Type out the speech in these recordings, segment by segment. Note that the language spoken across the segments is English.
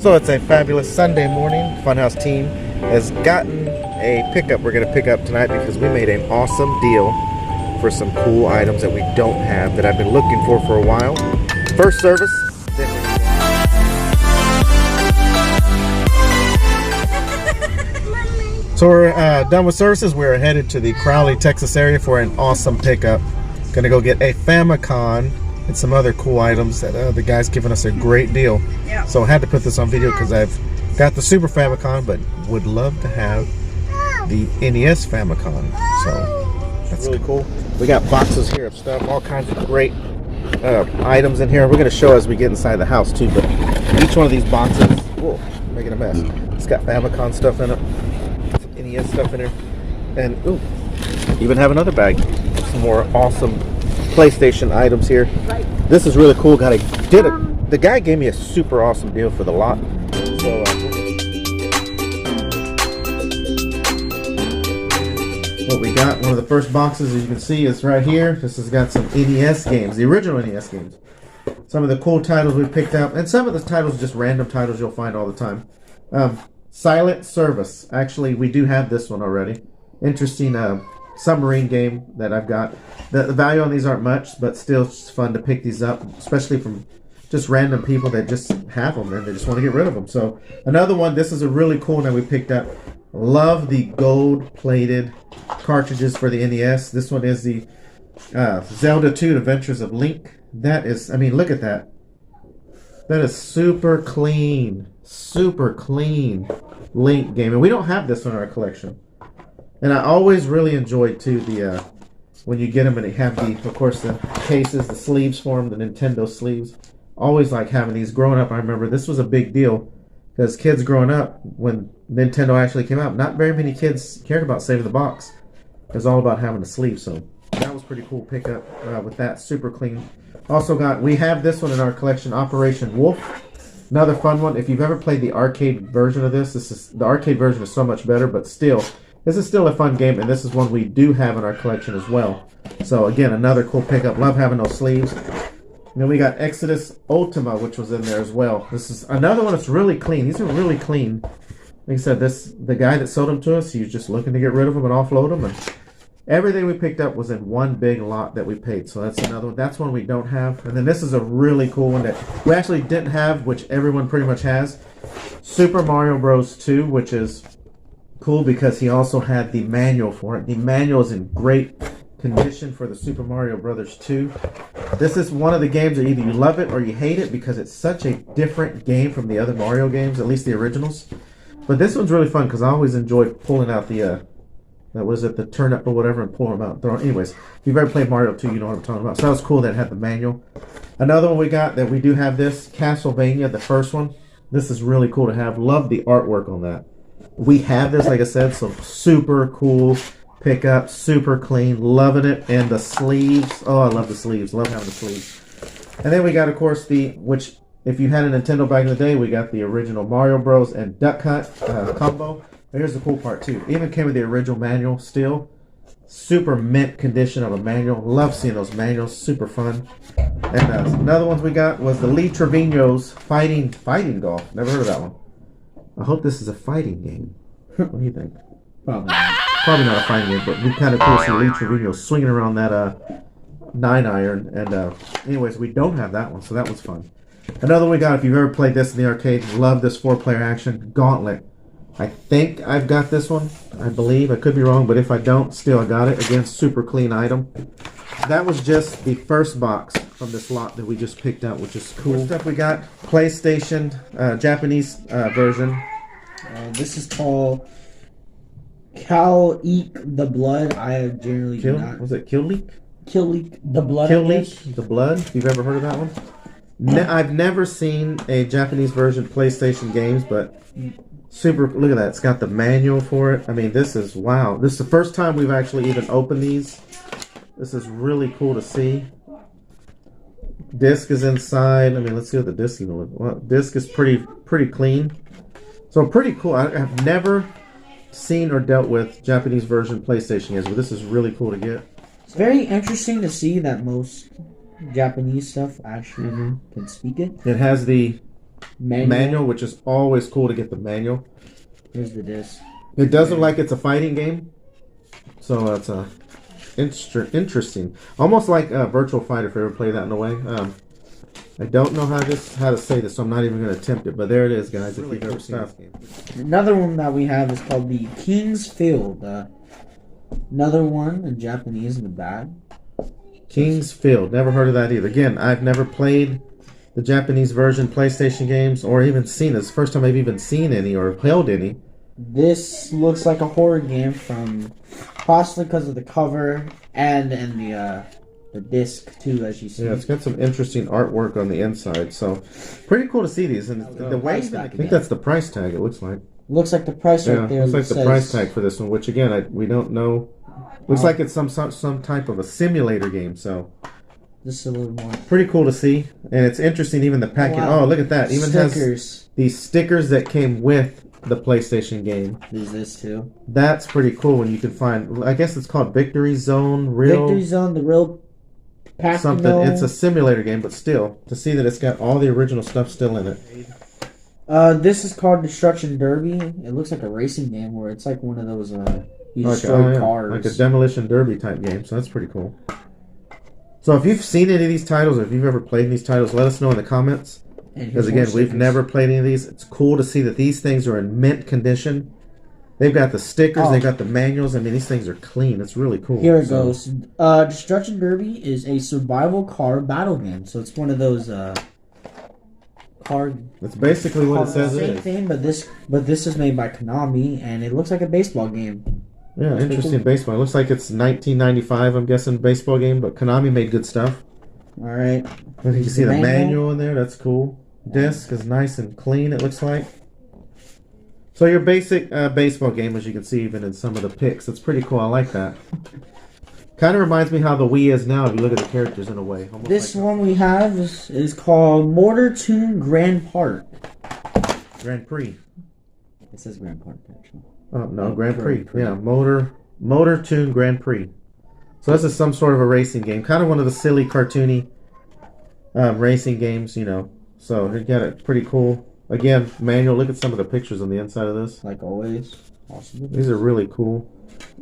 So it's a fabulous Sunday morning. Funhouse team has gotten a pickup we're going to pick up tonight because we made an awesome deal for some cool items that we don't have that I've been looking for a while. First service. So we're done with services. We're headed to the Crowley, Texas area for an awesome pickup. Gonna go get a Famicom and some other cool items that the guy's given us a great deal. Yeah. So I had to put this on video because I've got the Super Famicom, but would love to have the NES Famicom. So that's really cool. We got boxes here of stuff, all kinds of great items in here. We're gonna show as we get inside the house too, but each one of these boxes, whoa, making a mess. It's got Famicom stuff in it, some NES stuff in there, and ooh, even have another bag. Some more awesome PlayStation items here. This is really cool. The guy gave me a super awesome deal for the lot. So what we got, one of the first boxes, as you can see, is right here. This has got some NES games, the original NES games. Some of the cool titles we picked out, and some of the titles just random titles you'll find all the time. Silent Service. Actually, we do have this one already. Interesting submarine game that I've got. The value on these aren't much, but still it's fun to pick these up, especially from just random people that just have them and they just want to get rid of them. So another one, this is a really cool one that we picked up. Love the gold-plated cartridges for the NES. This one is the Zelda 2 Adventures of Link. That is, I mean, look at that. That is super clean Link game. And we don't have this one in our collection. And I always really enjoyed, too, the when you get them and they have the, of course, the cases, the sleeves for them, the Nintendo sleeves. Always like having these. Growing up, I remember this was a big deal because kids growing up, when Nintendo actually came out, not very many kids cared about saving the box. It was all about having the sleeve, so that was pretty cool pickup with that. Super clean. Also we have this one in our collection, Operation Wolf. Another fun one. If you've ever played the arcade version of this is the arcade version is so much better, but still, this is still a fun game, and this is one we do have in our collection as well. So again, another cool pickup. Love having those sleeves. And then we got Exodus Ultima, which was in there as well. This is another one that's really clean. These are really clean. Like I said, the guy that sold them to us, he was just looking to get rid of them and offload them. And everything we picked up was in one big lot that we paid. So that's another one. That's one we don't have. And then this is a really cool one that we actually didn't have, which everyone pretty much has. Super Mario Bros. 2, which is cool because he also had the manual for it. The manual is in great condition for the Super Mario Brothers 2. This is one of the games that either you love it or you hate it because it's such a different game from the other Mario games, at least the originals. But this one's really fun because I always enjoy pulling out the the turnip or whatever and pulling them out. Anyways, if you've ever played Mario 2, you know what I'm talking about. So that was cool that it had the manual. Another one we got that we do have this, Castlevania, the first one. This is really cool to have. Love the artwork on that. We have this, like I said, so super cool pickup, super clean, loving it. And the sleeves, oh, I love the sleeves, love having the sleeves. And then we got, of course, which if you had a Nintendo back in the day, we got the original Mario Bros. And Duck Hunt combo. Here's the cool part too, even came with the original manual still. Super mint condition of a manual. Love seeing those manuals, super fun. And another ones we got was the Lee Trevino's Fighting Golf. Never heard of that one. I hope this is a fighting game. What do you think? Probably not a fighting game, but we kind of cool to see Lee Trevino swinging around that 9-iron. And anyways, we don't have that one, so that was fun. Another one we got, if you've ever played this in the arcade, love this 4-player action, Gauntlet. I think I've got this one, I believe. I could be wrong, but if I don't, still I got it. Again, super clean item. That was just the first box from this lot that we just picked out, which is cool. First up we got PlayStation Japanese version. This is called Cal Eek the Blood. I generally do not. Was it Kill Leak? Kill Leak the Blood. Kill Leak the Blood. You've ever heard of that one? I've never seen a Japanese version PlayStation games, but super. Look at that. It's got the manual for it. I mean, this is wow. This is the first time we've actually even opened these. This is really cool to see. Disc is inside. I mean, let's see what the disc is. Well, disc is pretty clean. So pretty cool. I have never seen or dealt with Japanese version PlayStation games, but this is really cool to get. It's very interesting to see that most Japanese stuff actually can speak it. It has the manual, which is always cool to get the manual. Here's the disc. It does look like it's a fighting game, so it's interesting. Almost like Virtual Fighter, if you ever play that in a way. I don't know how to say this, so I'm not even going to attempt it. But there it is, guys. If you've ever seen this game. Another one that we have is called the King's Field. Another one in Japanese in the back. King's Field. Never heard of that either. Again, I've never played the Japanese version PlayStation games or even seen it. It's the first time I've even seen any or held any. This looks like a horror game from possibly because of the cover and the disc too, as you see. Yeah, it's got some interesting artwork on the inside, so pretty cool to see these. And the weight, I think that's the price tag. It looks like. Looks like the price right there. Looks like the price tag for this one, which again we don't know. Looks like it's some type of a simulator game. So. This is a little more. Pretty cool to see, and it's interesting. Even the package. Wow. Oh, look at that! Even stickers. Has these stickers that came with the PlayStation game. There's this too. That's pretty cool when you can find. I guess it's called Victory Zone. Victory Zone, the real pack. Something. It's a simulator game, but still, to see that it's got all the original stuff still in it. This is called Destruction Derby. It looks like a racing game where it's like one of those you destroy cars, like a demolition derby type game. So that's pretty cool. So if you've seen any of these titles, or if you've ever played these titles, let us know in the comments. Because again, we've never played any of these. It's cool to see that these things are in mint condition. They've got the stickers, they've got the manuals. I mean, these things are clean. It's really cool. Here it goes. Destruction Derby is a survival car battle game. So it's one of those car. That's basically what it says. Same thing, but this is made by Konami, and it looks like a baseball game. Yeah, interesting baseball. It looks like it's 1995, I'm guessing, baseball game, but Konami made good stuff. All right. I think you see the manual in there. That's cool. Disc is nice and clean, it looks like. So your basic baseball game, as you can see even in some of the pics. It's pretty cool. I like that. Kind of reminds me how the Wii is now if you look at the characters in a way. Almost this like one we have is called Motor Tune Grand Park. Grand Prix. It says Grand Park, actually. Oh, no, Grand Prix. Yeah, Motor Tune Grand Prix. So this is some sort of a racing game. Kind of one of the silly, cartoony racing games, you know. So you got it pretty cool. Again, manual. Look at some of the pictures on the inside of this. Like always. Awesome. These are really cool.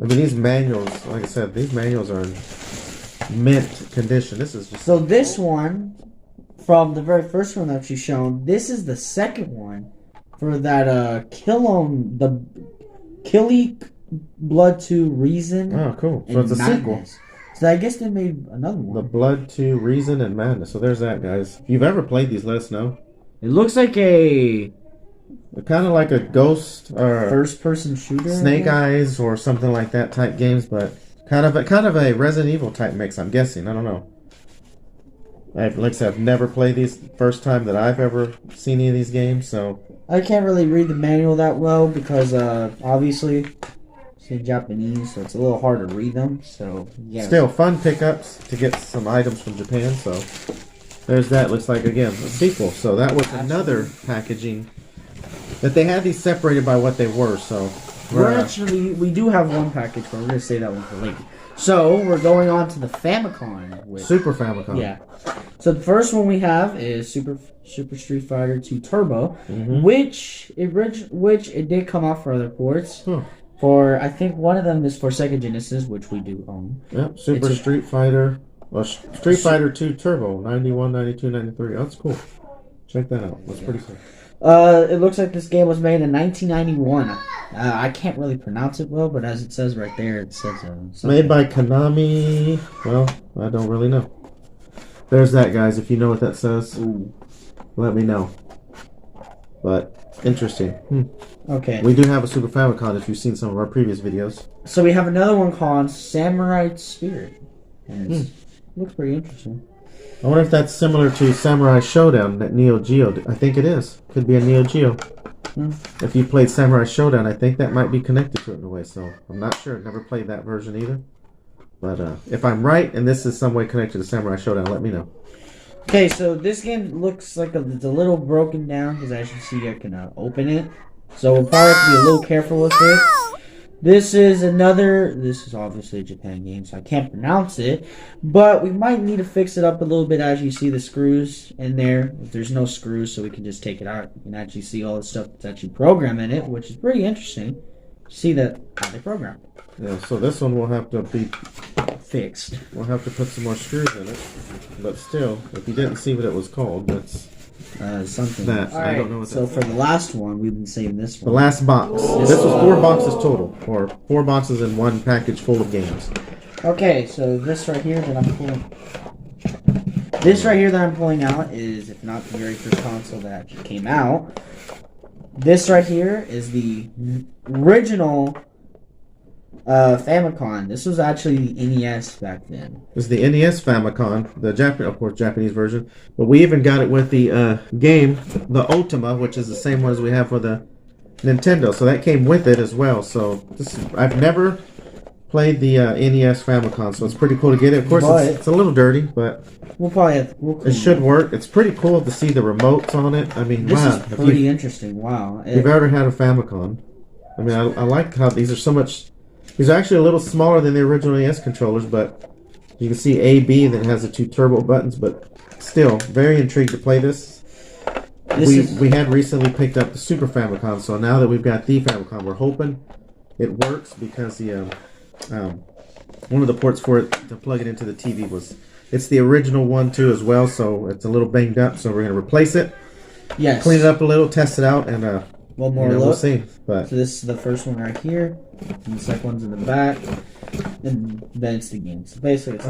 I mean, these manuals, like I said, these manuals are in mint condition. This is just... So this one, from the very first one that you've shown, this is the second one for that Killy Blood 2 Reason. Oh, cool. So it's a sequel. So I guess they made another one. The Blood 2 Reason and Madness. So there's that, guys. If you've ever played these, let us know. It looks like a... Kind of like a Ghost or first-person shooter. Snake Eyes or something like that type games, but kind of a Resident Evil type mix, I'm guessing. I don't know. Like I said, I've never played these. First time that I've ever seen any of these games, so... I can't really read the manual that well because, obviously... in Japanese, so it's a little hard to read them. So yeah, still fun pickups to get some items from Japan. So there's that. Looks like again a sequel. So that was another packaging that they had these separated by what they were. So we do have one package, but we're gonna save that one for later. So we're going on to the Famicom. Super Famicom. Yeah. So the first one we have is Super Street Fighter 2 Turbo, which it did come out for other ports. For, I think one of them is for Sega Genesis, which we do own. Yep, Street Fighter. Well, Street Fighter 2 Turbo, 91, 92, 93. Oh, that's cool. Check that out. That's pretty cool. It looks like this game was made in 1991. I can't really pronounce it well, but as it says right there, it says... made by Konami. Well, I don't really know. There's that, guys. If you know what that says, let me know. But... interesting. Okay. We do have a Super Famicom if you've seen some of our previous videos. So we have another one called Samurai Spirit. And it looks pretty interesting. I wonder if that's similar to Samurai Showdown that Neo Geo. I think it is. Could be a Neo Geo. If you played Samurai Showdown, I think that might be connected to it in a way. So I'm not sure. Never played that version either. But if I'm right and this is some way connected to Samurai Showdown, let me know. Okay, so this game looks like it's a little broken down because as you see, I can open it. So we'll probably have to be a little careful with it. This is another. This is obviously a Japan game, so I can't pronounce it. But we might need to fix it up a little bit. As you see the screws in there, there's no screws, so we can just take it out. You can actually see all the stuff that's actually programmed in it, which is pretty interesting. See that how they program. Yeah, so this one will have to be Fixed. We'll have to put some more screws in it. But still, if you didn't see what it was called, that's Something. that. All I right. don't know what So that. for the last one, we've been saving this The one. last box. This was 4 boxes total, or 4 boxes in one package full of games. Okay, so this right here that I'm pulling. This right here that I'm pulling out is, if not the very first console that actually came out. This right here is the original Famicom. This was actually the NES back then. This is the NES Famicom, the Japanese version. But we even got it with the game, the Ultima, which is the same one as we have for the Nintendo. So that came with it as well. So I've never played the NES Famicom, so it's pretty cool to get it. Of course, it's a little dirty, but we'll probably have it should work. It's pretty cool to see the remotes on it. I mean, this wow. is pretty interesting. Wow. If you've ever had a Famicom, I mean, I like how these are so much. These are actually a little smaller than the original NES controllers, but you can see A, B, and then it has the 2 turbo buttons, but still, very intrigued to play this. We had recently picked up the Super Famicom, so now that we've got the Famicom, we're hoping it works because the one of the ports for it to plug it into the TV it's the original one too as well, so it's a little banged up, so we're going to replace it, clean it up a little, test it out, and one more look. we'll see. But so this is the first one right here, and the second one's in the back, and then it's the game. So basically,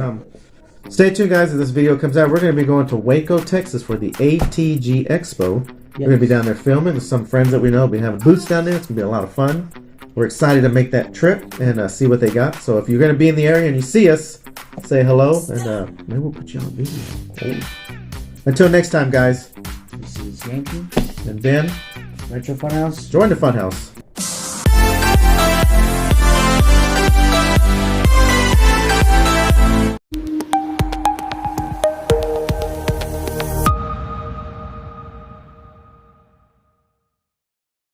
it's stay tuned, guys. As this video comes out, we're going to be going to Waco, Texas for the ATG Expo. We're going to be down there filming with some friends that we know. We'll be having booths down there. It's going to be a lot of fun. We're excited to make that trip and see what they got. So if you're going to be in the area and you see us, say hello, and maybe we'll put you on video. Until next time, guys. this is Yankee And Ben, Retro Funhouse. join the Funhouse.